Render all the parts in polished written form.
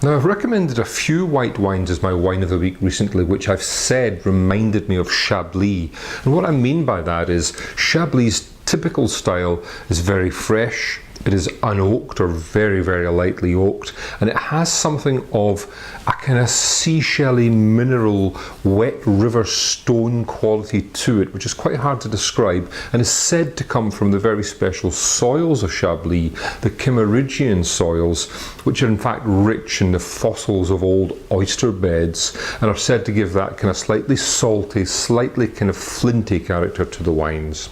Now, I've recommended a few white wines as my wine of the week recently, which I've said reminded me of Chablis. And what I mean by that is Chablis' typical style is very fresh. It is unoaked or very, very lightly oaked, and it has something of a kind of seashelly mineral, wet river stone quality to it, which is quite hard to describe, and is said to come from the very special soils of Chablis, the Kimmeridgian soils, which are in fact rich in the fossils of old oyster beds, and are said to give that kind of slightly salty, slightly kind of flinty character to the wines.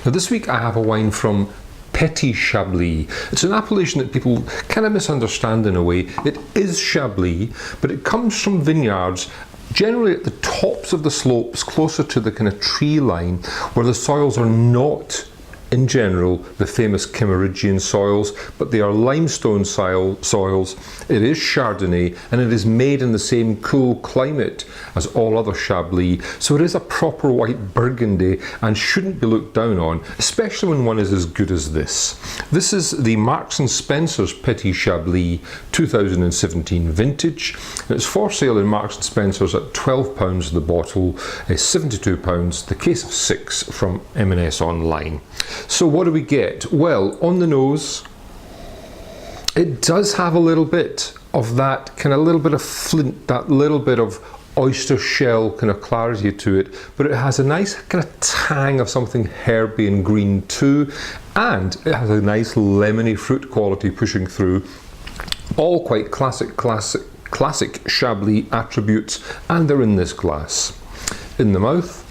Now this week I have a wine from Petit Chablis. It's an appellation that people kind of misunderstand in a way. It is Chablis, but it comes from vineyards generally at the tops of the slopes, closer to the kind of tree line, where the soils are not, in general, the famous Kimmeridgian soils, but they are limestone soils. It is Chardonnay, and it is made in the same cool climate as all other Chablis, so it is a proper white Burgundy and shouldn't be looked down on, especially when one is as good as this. This is the Marks & Spencer's Petit Chablis 2017 vintage, and it's for sale in Marks & Spencer's at £12 the bottle, £72 the case of 6 from M&S Online. So what do we get? Well, on the nose, it does have a little bit of that kind of little bit of flint, that little bit of oyster shell kind of clarity to it, but it has a nice kind of tang of something herby and green too, and it has a nice lemony fruit quality pushing through. All quite classic Chablis attributes, and they're in this glass. In the mouth,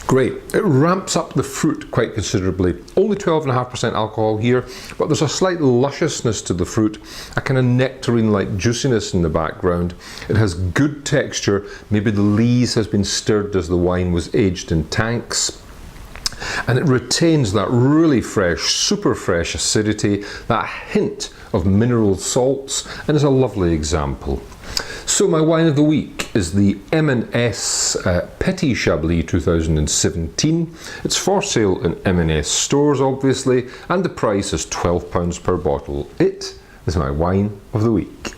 great. It ramps up the fruit quite considerably. Only 12.5% alcohol here, but there's a slight lusciousness to the fruit, a kind of nectarine-like juiciness in the background. It has good texture. Maybe the lees has been stirred as the wine was aged in tanks. And it retains that really fresh, super fresh acidity, that hint of mineral salts, and is a lovely example. So my wine of the week is the M&S Petit Chablis 2017. It's for sale in M&S stores, obviously, and the price is £12 per bottle. It is my wine of the week.